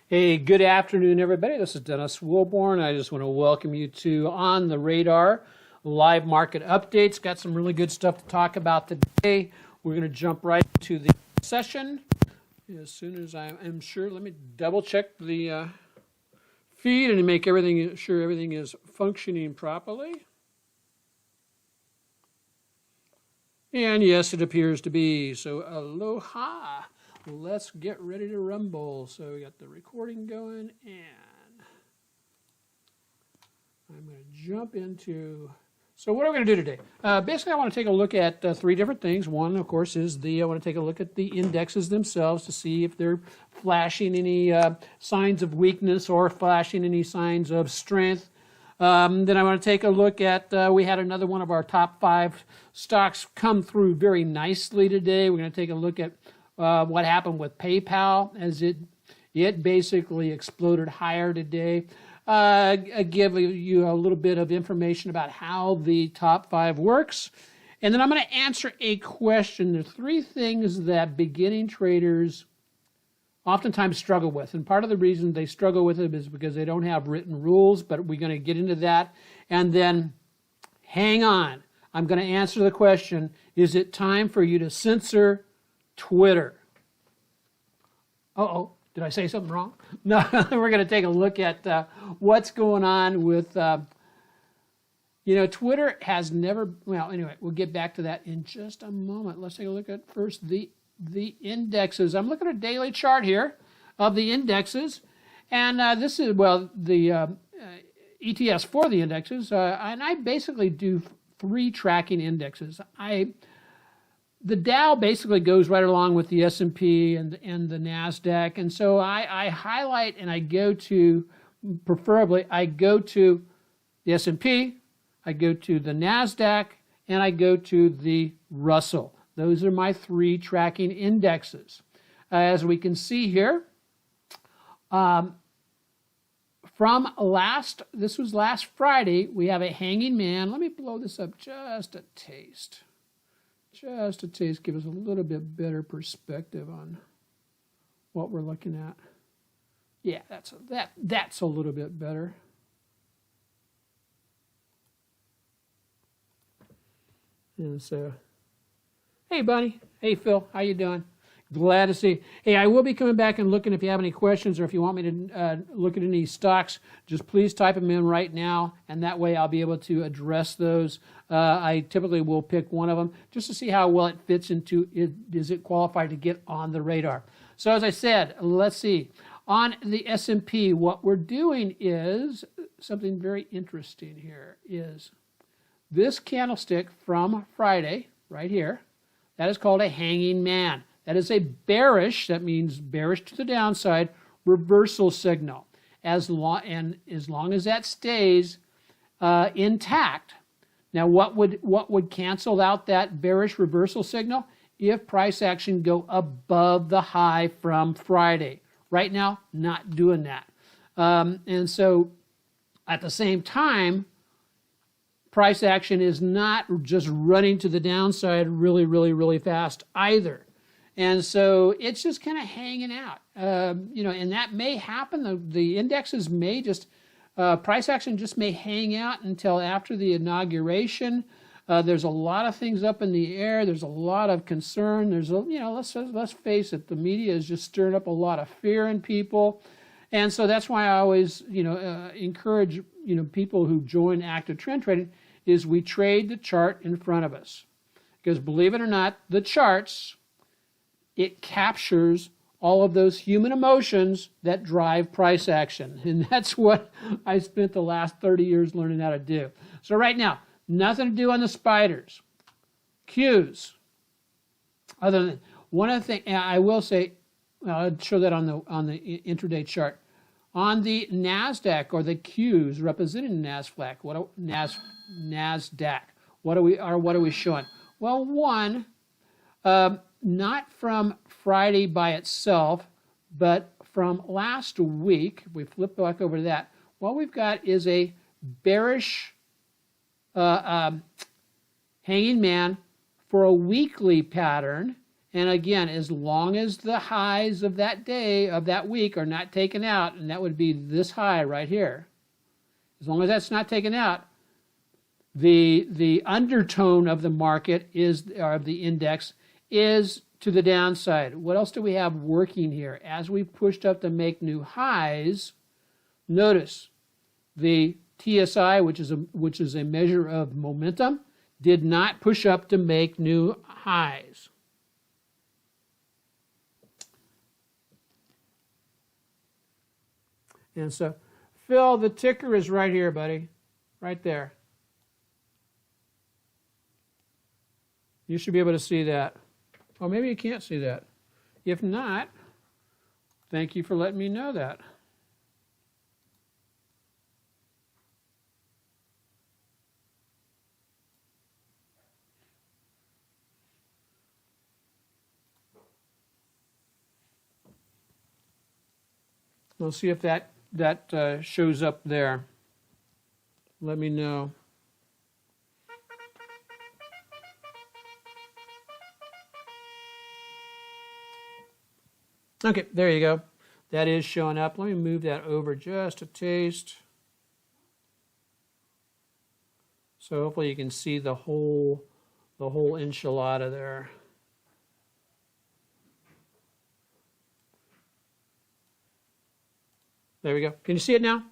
Hey, good afternoon, everybody. This is Dennis Wilborn. I just want to welcome you to On the Radar live market updates. Got some really good stuff to talk about today. We're going to jump right to the session as soon as I am sure. Let me double check the feed and make sure everything is functioning properly. And yes, it appears to be. So aloha. Let's get ready to rumble. So we got the recording going, and I'm going to jump into. So what are we going to do today? Basically, I want to take a look at three different things. One, of course, is I want to take a look at the indexes themselves to see if they're flashing any signs of weakness or flashing any signs of strength. Then I want to take a look at, we had another one of our top 5 stocks come through very nicely today. We're going to take a look at what happened with PayPal as it basically exploded higher today. Give you a little bit of information about how the top 5 works. And then I'm going to answer a question. There are 3 things that beginning traders oftentimes struggle with. And part of the reason they struggle with it is because they don't have written rules, but we're going to get into that. And then hang on. I'm going to answer the question, is it time for you to censor Twitter? Uh-oh, did I say something wrong? No, we're going to take a look at what's going on with, Twitter has never, well, anyway, we'll get back to that in just a moment. Let's take a look at first the indexes. I'm looking at a daily chart here of the indexes, and this is, the ETS for the indexes, and I basically do 3 tracking indexes. The Dow basically goes right along with the S&P and the NASDAQ. And so I highlight and I go to, preferably, I go to the S&P, I go to the NASDAQ, and I go to the Russell. Those are my 3 tracking indexes. As we can see here, this was last Friday, we have a hanging man. Let me blow this up just a taste. Just a taste, give us a little bit better perspective on what we're looking at. Yeah, that's a little bit better. And so, hey, Bunny. Hey, Phil. How you doing? Glad to see you. Hey, I will be coming back and looking if you have any questions or if you want me to look at any stocks, just please type them in right now, and that way I'll be able to address those. I typically will pick one of them just to see how well it fits into it. Is it qualified to get on the radar? So as I said, let's see. On the S&P, what we're doing is something very interesting here is this candlestick from Friday, right here, that is called a hanging man. That is a bearish, that means bearish to the downside, reversal signal. As long as that stays intact. Now, what would cancel out that bearish reversal signal? If price action go above the high from Friday. Right now, not doing that. And so, at the same time, price action is not just running to the downside really, really, really fast either. And so it's just kind of hanging out, and that may happen. The indexes may just, price action just may hang out until after the inauguration. There's a lot of things up in the air. There's a lot of concern. Let's face it, the media is just stirring up a lot of fear in people. And so that's why I always, encourage, people who join active trend trading is we trade the chart in front of us. Because believe it or not, the charts, it captures all of those human emotions that drive price action. And that's what I spent the last 30 years learning how to do. So right now, nothing to do on the spiders. Qs. Other than one of the things, I will say, I'll show that on the intraday chart. On the NASDAQ or the Qs representing NASDAQ, what are we showing? Well, one, not from Friday by itself, but from last week. We flip back over to that. What we've got is a bearish hanging man for a weekly pattern, and again, as long as the highs of that day, of that week, are not taken out, and that would be this high right here, as long as that's not taken out, the undertone of the market is, or of the index, is to the downside. What else do we have working here? As we pushed up to make new highs, notice the TSI, which is a measure of momentum, did not push up to make new highs. And so, Phil, the ticker is right here, buddy. Right there. You should be able to see that. Or maybe you can't see that. If not, thank you for letting me know that. We'll see if that shows up there. Let me know. Okay, there you go. That is showing up. Let me move that over just a taste. So hopefully you can see the whole enchilada there. There we go. Can you see it now?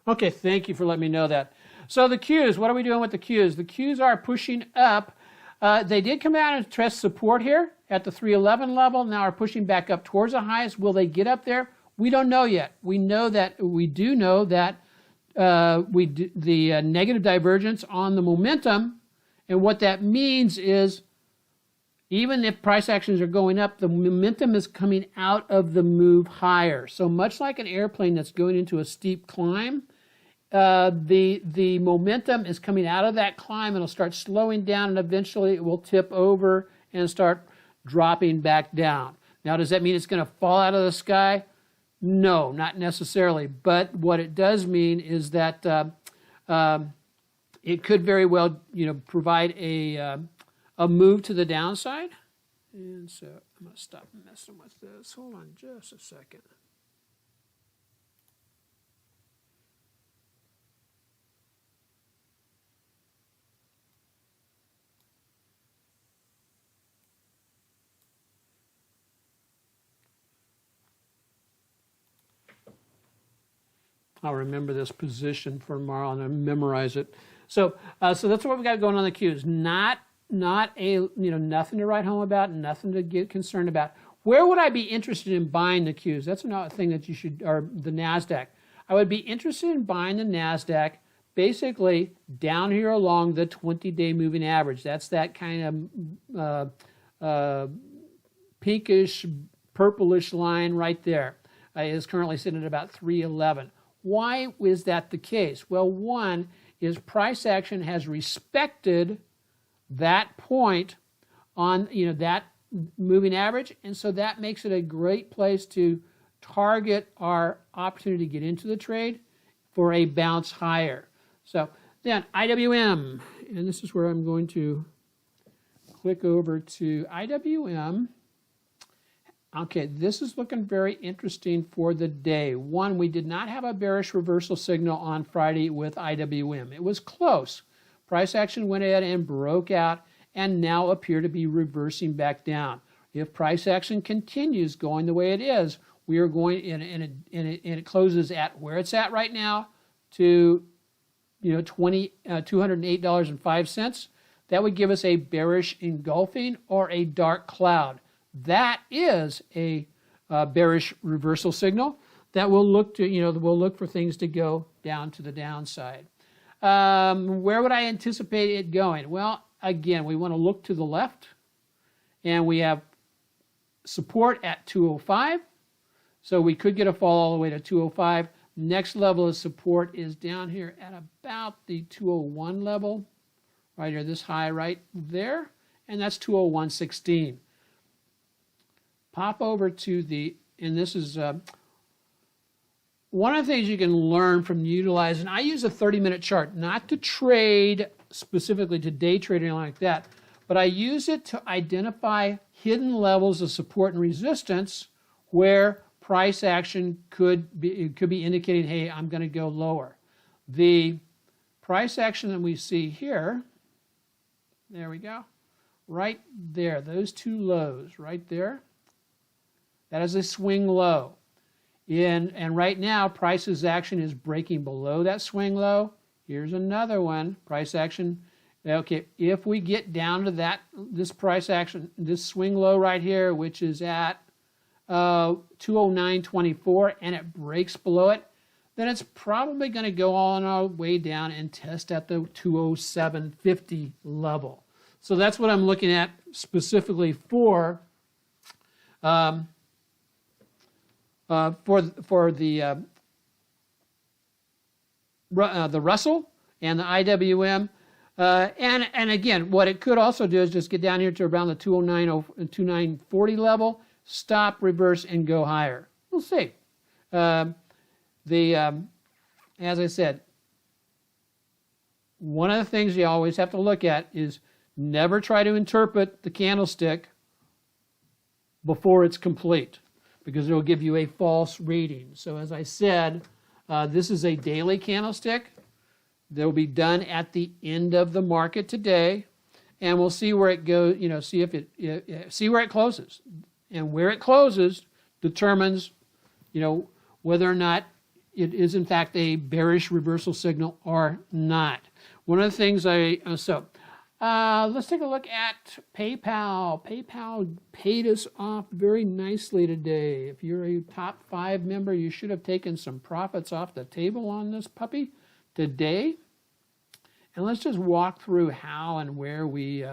Okay, thank you for letting me know that. So the Qs, what are we doing with the Qs? The Qs are pushing up. They did come out and test support here at the 311 level. Now are pushing back up towards the highest. Will they get up there? We don't know yet. We do know that the negative divergence on the momentum, and what that means is even if price actions are going up, the momentum is coming out of the move higher. So much like an airplane that's going into a steep climb, the momentum is coming out of that climb, and it'll start slowing down, and eventually it will tip over and start dropping back down. Now, does that mean it's going to fall out of the sky? No, not necessarily. But what it does mean is that it could very well, provide a move to the downside. And so I'm going to stop messing with this. Hold on just a second. I'll remember this position for tomorrow and I'll memorize it. So that's what we got going on the Qs. Not nothing to write home about, nothing to get concerned about. Where would I be interested in buying the Qs? That's another thing that you should, or the NASDAQ. I would be interested in buying the NASDAQ basically down here along the 20-day moving average. That's that kind of pinkish, purplish line right there. It is currently sitting at about 311. Why is that the case? Well, one is price action has respected that point on that moving average, and so that makes it a great place to target our opportunity to get into the trade for a bounce higher. So then IWM, and this is where I'm going to click over to IWM. Okay, this is looking very interesting for the day. One, we did not have a bearish reversal signal on Friday with IWM. It was close. Price action went ahead and broke out and now appear to be reversing back down. If price action continues going the way it is, we are going, and it closes at where it's at right now to $208.05. That would give us a bearish engulfing or a dark cloud. That is a bearish reversal signal that will look to, we'll look for things to go down to the downside. Where would I anticipate it going? Well, again, we want to look to the left, and we have support at 205. So we could get a fall all the way to 205. Next level of support is down here at about the 201 level, right here, this high right there, and that's 201.16. Pop over to the, and this is one of the things you can learn from utilizing, I use a 30-minute chart, not to trade specifically to day trade or anything like that, but I use it to identify hidden levels of support and resistance where price action could be indicating, hey, I'm going to go lower. The price action that we see here, there we go, right there, those two lows right there, that is a swing low. And right now, price's action is breaking below that swing low. Here's another one, price action. Okay, if we get down to this price action, this swing low right here, which is at 209.24, and it breaks below it, then it's probably going to go on our way down and test at the 207.50 level. So that's what I'm looking at specifically for the Russell and the IWM. And again, what it could also do is just get down here to around the 209.40 level, stop, reverse, and go higher. We'll see. As I said, one of the things you always have to look at is never try to interpret the candlestick before it's complete, because it will give you a false reading. So as I said, this is a daily candlestick. They'll be done at the end of the market today, and we'll see where it goes. See where it closes, and where it closes determines, whether or not it is in fact a bearish reversal signal or not. One of the things let's take a look at PayPal. PayPal paid us off very nicely today. If you're a top 5 member, you should have taken some profits off the table on this puppy today. And let's just walk through how and where we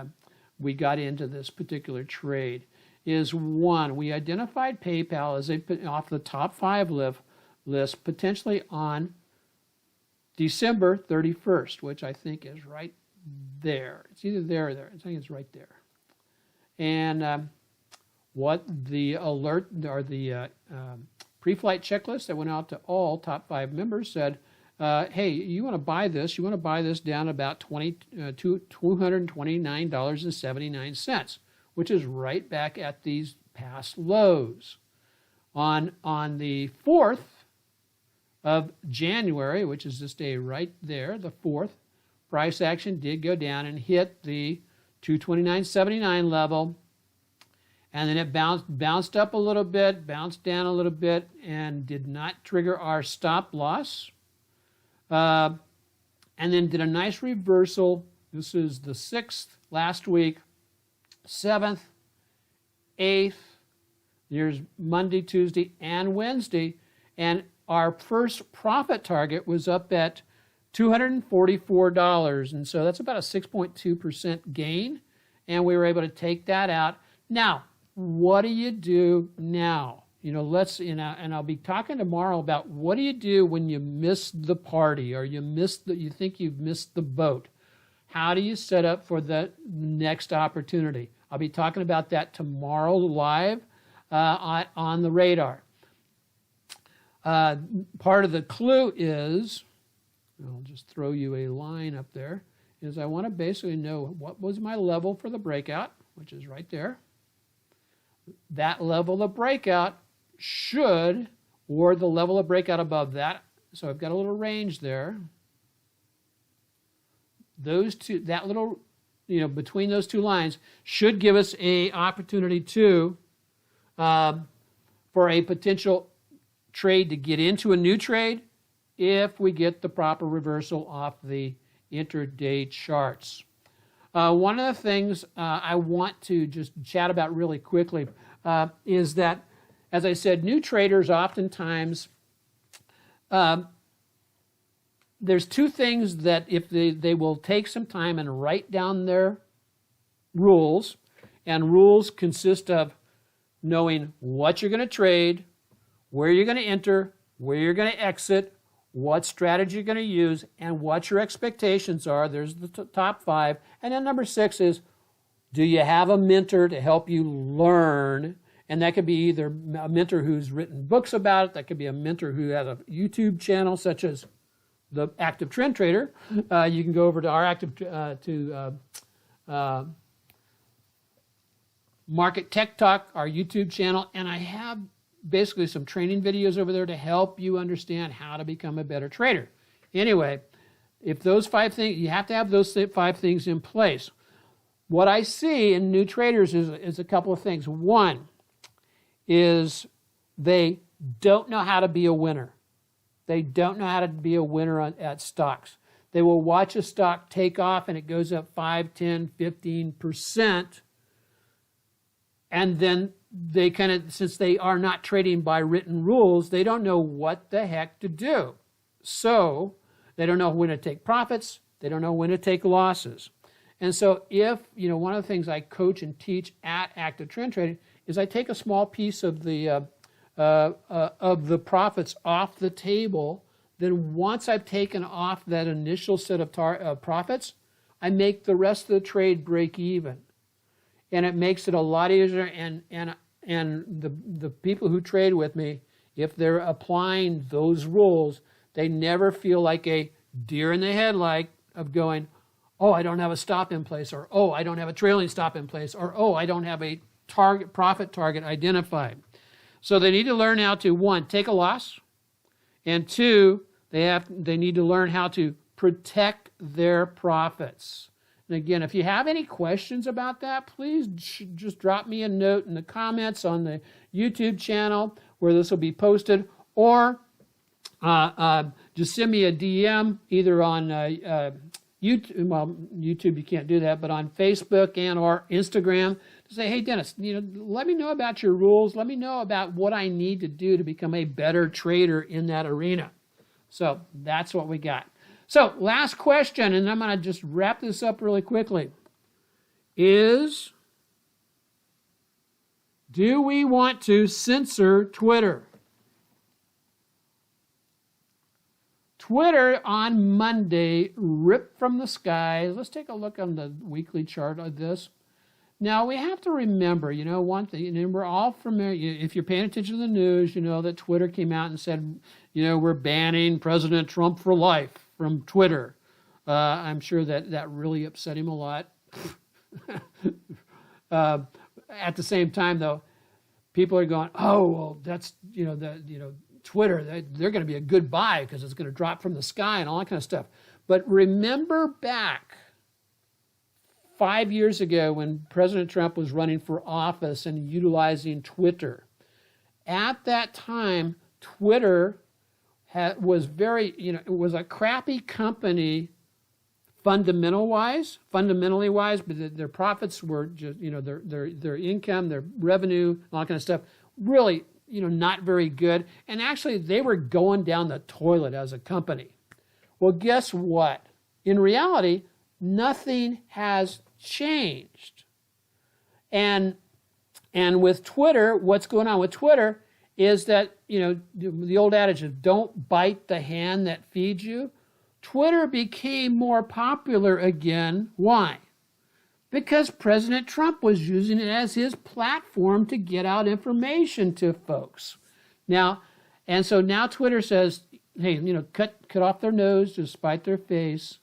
got into this particular trade. Is one, we identified PayPal as off the top 5 list potentially on December 31st, which I think is right there. It's either there or there. I think it's right there. And what the alert or the pre-flight checklist that went out to all top 5 members said, hey, you want to buy this? You want to buy this down about $229.79, which is right back at these past lows. On the 4th of January, which is this day right there, the 4th, price action did go down and hit the 229.79 level, and then it bounced up a little bit, bounced down a little bit, and did not trigger our stop loss. And then did a nice reversal. This is the 6th last week, 7th, 8th, there's Monday, Tuesday, and Wednesday, and our first profit target was up at $244, and so that's about a 6.2% gain, and we were able to take that out. Now, what do you do now? And I'll be talking tomorrow about what do you do when you miss the party or you think you've missed the boat. How do you set up for the next opportunity? I'll be talking about that tomorrow live on the radar. Part of the clue is, I'll just throw you a line up there, is I want to basically know what was my level for the breakout, which is right there. That level of breakout should, or the level of breakout above that, so I've got a little range there. Those two, that little, between those two lines should give us a opportunity for a potential trade to get into a new trade if we get the proper reversal off the intraday charts. One of the things I want to just chat about really quickly is that, as I said, new traders oftentimes, there's two things that if they will take some time and write down their rules, and rules consist of knowing what you're going to trade, where you're going to enter, where you're going to exit, what strategy you're going to use, and what your expectations are. There's the top 5. And then number 6 is, do you have a mentor to help you learn And that could be either a mentor who's written books about it. That could be a mentor who has a YouTube channel, such as the Active Trend Trader. You can go over to our Market Tech Talk, our YouTube channel, and I have basically some training videos over there to help you understand how to become a better trader. Anyway, if those 5 things, you have to have those 5 things in place. What I see in new traders is a couple of things. One is they don't know how to be a winner. They don't know how to be a winner at stocks. They will watch a stock take off and it goes up 5, 10, 15%. And then they kind of, since they are not trading by written rules, they don't know what the heck to do. So they don't know when to take profits. They don't know when to take losses. And so if, one of the things I coach and teach at Active Trend Trading is I take a small piece of the profits off the table. Then once I've taken off that initial set of profits, I make the rest of the trade break even. And it makes it a lot easier. And the people who trade with me, if they're applying those rules, they never feel like a deer in the headlight of going, oh, I don't have a stop in place, or oh, I don't have a trailing stop in place, or oh, I don't have a profit target identified. So they need to learn how to, 1, take a loss, and 2, they need to learn how to protect their profits. And again, if you have any questions about that, please just drop me a note in the comments on the YouTube channel where this will be posted, or just send me a DM either on YouTube. Well, YouTube you can't do that, but on Facebook and or Instagram to say, hey Dennis, let me know about your rules. Let me know about what I need to do to become a better trader in that arena. So that's what we got. So last question, and I'm going to just wrap this up really quickly, is do we want to censor Twitter? Twitter on Monday ripped from the skies. Let's take a look on the weekly chart of this. Now, we have to remember, one thing, and we're all familiar, if you're paying attention to the news, you know that Twitter came out and said, we're banning President Trump for life from Twitter. I'm sure that really upset him a lot. At the same time, though, people are going, oh, well, that's, Twitter, they're going to be a good buy because it's going to drop from the sky and all that kind of stuff. But remember back 5 years ago when President Trump was running for office and utilizing Twitter. At that time, Twitter was it was a crappy company fundamentally wise, but their profits were just, their income, their revenue, all that kind of stuff, really, not very good. And actually, they were going down the toilet as a company. Well, guess what? In reality, nothing has changed. And with Twitter, what's going on with Twitter is that, the old adage of don't bite the hand that feeds you. Twitter became more popular again. Why? Because President Trump was using it as his platform to get out information to folks. Now, and so now Twitter says, hey, cut off their nose to spite their face.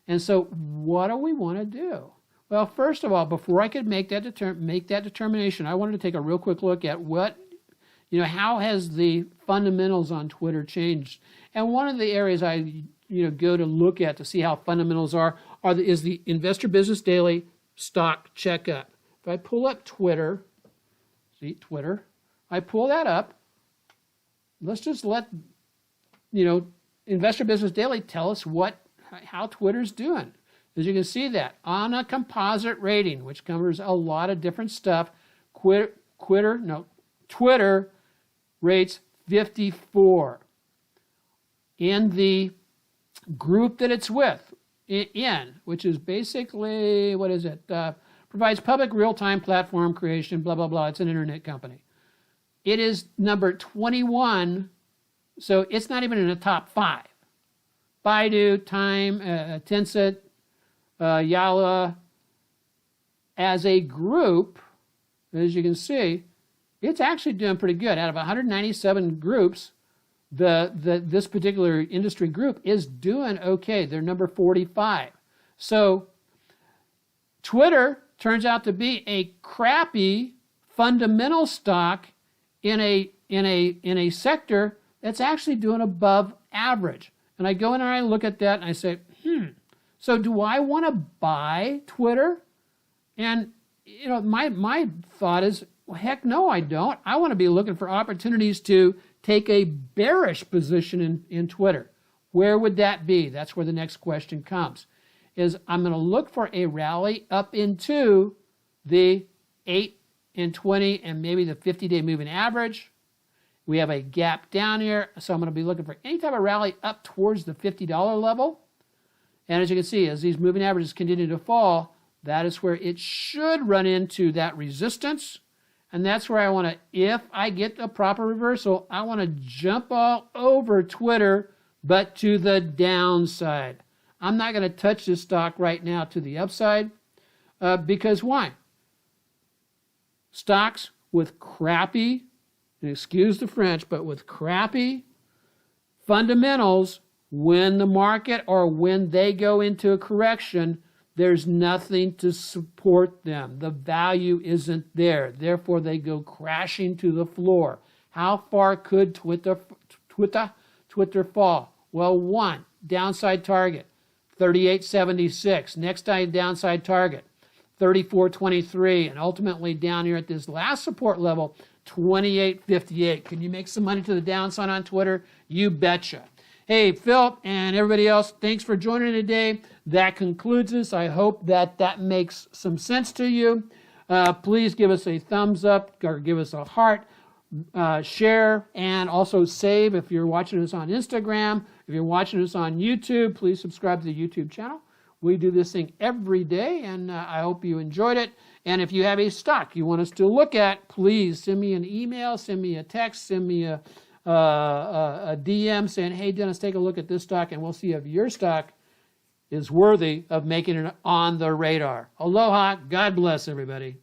And so what do we want to do? Well, first of all, before I could make that determination, I wanted to take a real quick look at what, how has the fundamentals on Twitter changed? And one of the areas I, go to look at to see how fundamentals is the Investor Business Daily stock checkup. If I pull up Twitter, see Twitter, I pull that up. Let's just let, Investor Business Daily tell us how Twitter's doing. As you can see that on a composite rating, which covers a lot of different stuff, Twitter rates 54. In the group that it's with, which is basically, provides public real-time platform creation, blah, blah, blah. It's an internet company. It is number 21, so it's not even in the top 5. Baidu, Time, Tencent, Yalla, as a group, as you can see, it's actually doing pretty good. Out of 197 groups, this particular industry group is doing okay. They're number 45. So Twitter turns out to be a crappy fundamental stock in a sector that's actually doing above average. And I go in and I look at that and I say, so do I want to buy Twitter? And you know, my thought is, well, heck no, I don't. I want to be looking for opportunities to take a bearish position in Twitter. Where would that be? That's where the next question comes. Is I'm going to look for a rally up into the 8 and 20 and maybe the 50-day moving average. We have a gap down here, so I'm going to be looking for any type of rally up towards the $50 level. And as you can see, as these moving averages continue to fall, that is where it should run into that resistance. And that's where I want to, if I get a proper reversal, I want to jump all over Twitter, but to the downside. I'm not going to touch this stock right now to the upside because why? Stocks with crappy, and excuse the French, but with crappy fundamentals, when the market or when they go into a correction, there's nothing to support them. The value isn't there. Therefore, they go crashing to the floor. How far could Twitter fall? Well, one, downside target, 38.76. Next downside target, 34.23. And ultimately down here at this last support level, 28.58. Can you make some money to the downside on Twitter? You betcha. Hey, Phil and everybody else, thanks for joining today. That concludes this. I hope that makes some sense to you. Please give us a thumbs up or give us a heart, share, and also save if you're watching us on Instagram. If you're watching us on YouTube, please subscribe to the YouTube channel. We do this thing every day, and I hope you enjoyed it. And if you have a stock you want us to look at, please send me an email, send me a text, send me a DM saying, hey, Dennis, take a look at this stock, and we'll see if your stock is worthy of making it on the radar. Aloha. God bless everybody.